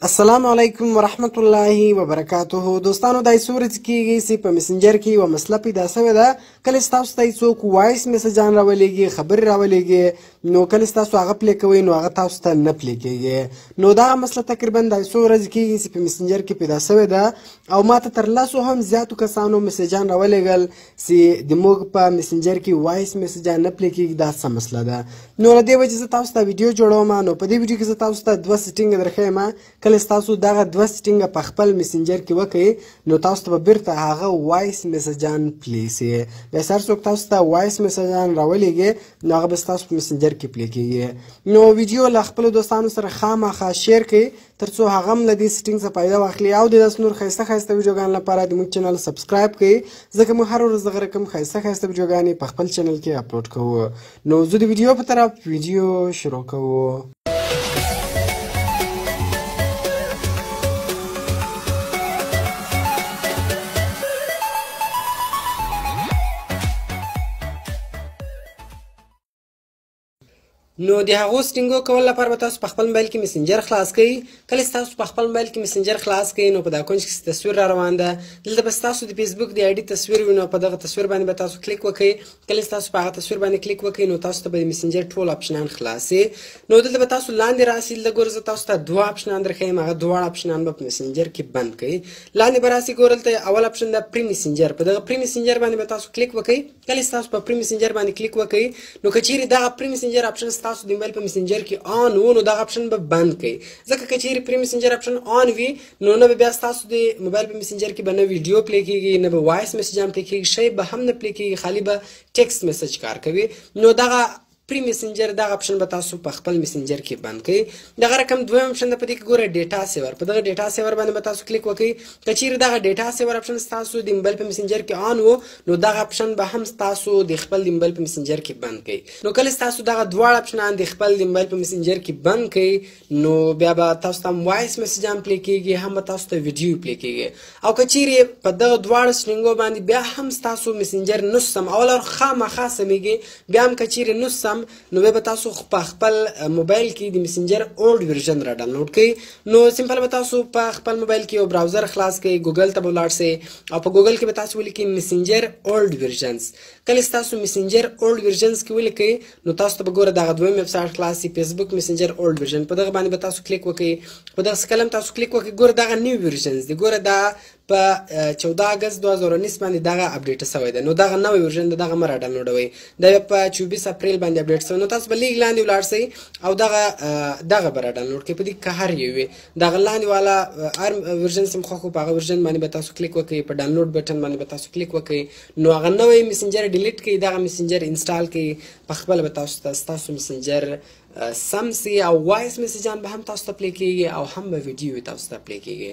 السلام علیکم ورحمت الله وبرکاته. دوستانو د ایسورج کیږي سی په میسنجر کې و مسله پیدا شوې ده. کله تاسو ته څوک وایس میسجان راولېږي، خبر راولېږي، نو کله تاسو هغه پلی کوئ نو هغه تاسو ته نه پلی کېږي. نو دا مسله تقریبا د ایسورج کیږي سی په میسنجر کې پیدا شوې ده او ماته تر لاسو هم زیاتو کسانو میسجان راولېږل سی د موږ په میسنجر کې وایس میسجان نه پلی کېږي. دا څه مسله ده؟ نو له دې وجې زه تاسو ته ویډیو جوړوم. نو په دې ویډیو کې زه تاسو ته دوه سیټینګ درښیم. کله تاسو دغه دوه سیټینګ په خپل میسنجر کې وکړئ نو تاسو ته بیرته هغه وایس میسجان پلی سي. بیا هر څوک تاسو ته وایس میسجان راولېږي نو هغه به تاسو په میسنجر کې پلی کېږي. نو ویډیو له خپل دوستانو سره خامخا شیر کړئ ترڅو هغه هم له دې سیټینګ څخه فایده واخلي او د داسې نور ښایسته ښایسته ویډیوګانو لپاره زموږ چینل سبسکرایب کړئ ځکه موږ هره ورځ دغه رقم ښایسته ښایسته ویډیوګانې په خپل چینل کې اپلوډ کوو. نو زه د ویډیو په طرف ویډیو شروع کوو. نو د هغو سټینګو کول لپاره به تاسو په خپل موبایل کې میسنجر خلاص کړئ. کله تاسو په خپل موبایل کې میسنجر خلاص کړئ نو په دا کونج کې تصویر را روان ده. دلته به تاسو د فیسبوک د آی ډي تصویر وي. نو په دغه تصویر باندې به تاسو کلیک وکړئ. کله تاسو په هغه تصویر باندې کلیک وکړئ نو تاسو ته به د میسنجر ټول اپشنان خلاص شي. نو دلته به تاسو لاندې راسي. دلته ګورئ زه تاسو ته دوه اپشنان درښیم. هغه دواړه اپشنان به په میسنجر کې بند کړئ. لاندې به راسي ګورئ دلته اول اپشن ده پری میسنجر. په دغه پری میسنجر باندې به تاسو کلیک وکړئ. کله تاسو په پری میسنجر باندې کلیک وکړئ نو که چیرې دغه پری میسنجر اپشن تاسو د موبایل په میسنجر کې آن وو نو دغه اپشن به بند کړئ. ځکه که چیرې پری میسنجر اپشن آن وي نو نه به بیا ستاسو د موبایل په میسنجر کې به نه ویډیو پلی کېږي، نه به وایس میسجان پلی کېږي، شی به هم نه پلی کېږي، خالي به ټیکسټ میسج کار کوي. نو دغه پری میسنجر دغه اپشن به تاسو په خپل میسنجر کې بند کړئ. دغه رقم دویم اپشن ده په دې کې ګوره ډیټا سیور. په دغه ډیټا سیور باندې به تاسو کلیک وکړئ. که چیرې دغه ډیټا سیور اپشن ستاسو د موبایل په میسنجر کې آن وو نو دغه اپشن به هم ستاسو د خپل د موبایل په میسنجر کې بند کړئ. نو کله ستاسو دغه دواړه اپشنان د خپل د موبایل په میسنجر کې بند کړئ نو بیا به تاسو ته وایس میسجان پلی کېږي، هم به تاسو ته ویډیو پلی کېږي. او که چیرې په دغه دواړه سټینګو باندې بیا هم ستاسو میسنجر نه سم اول خامخا سمیږي، بیا هم که چیرې نه سم نو بیا به تاسو په خپل موبایل کې د میسنجر اولډ ورژن را ډاونلوډ کړئ. نو سمپل به تاسو په خپل موبایل کې یو براوزر خلاص کړئ، ګوګل ته به ولاړ شئ او په ګوګل کې به تاسو ولیکئ میسنجر اولډ ورژنز. کله تاسو میسنجر اولډ ورژنز کې ولیکئ نو تاسو ته به ګوره دغه دویم ویب سایټ خلاص شي، فیسبوک میسنجر اولډ ورژن. په دغه باندې به تاسو کلیک وکړئ. په دغه کلم تاسو کلیک وکړئ. ګوره دغه نیو ورژنز دی. ګوره دا په 14 اگست 2019 باندې دغه اپډیټ شوی دی. نو دغه نوی ورژن دغه مه را ډاونلوډوئ. دا په 24 اپریل باندې اپډیټ شوی. نو تاسو به لیک لاندې ولاړ شئ او دغه به را ډاونلوډ کړئ. په دې که هر یو وي دغه لاندې والا هر ورژن چې مو خوښ وو په هغه ورژن باندې به تاسو کلیک وکړئ. په ډاونلوډ بټن باندې به تاسو کلیک وکړئ نو هغه نوی میسنجر ډیلیټ کړئ، دغه میسنجر انسټال کړئ. په خپله به تاسو ته ستاسو میسنجر سم سي او وایس میسجان به هم تاسو ته پلی کېږي او هم به ویډیو تاسو ته پلی کېږي.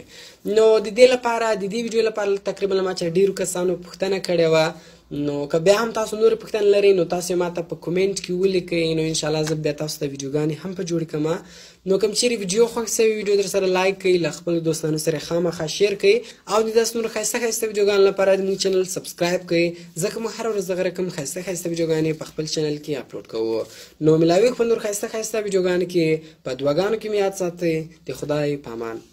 نو د دې لپاره د دې ویډیو لپاره تقریبا ما چې ډېرو کسانو پوښتنه کړې وه نو که بیا هم تاسو نورې پوښتنې لرئ نو تاسو یې ما ته په کومنټ کې ولیکئ. نو انشاءالله زه بیا تاسو ته ویډیوګانې هم په جوړې کړم. نو کوم چیرې ویډیو خوښ شوی ویډیو در سره لایک کړئ، له خپلو دوستانو سره خامخا شیر کړئ او د داسې نورو ښایسته ښایسته ویډیوګانو لپاره زموږ چینل سبسکرایب کړئ ځکه موږ هره ورځ دغه رقم ښایسته ښایسته ویډیوګانې په خپل چینل کې اپلوډ کوو. نو ملاوي خپل نور ښایسته ښایسته ویډیوګانو کې په دعاګانو کې مې یاد ساتئ. د خدای په امان.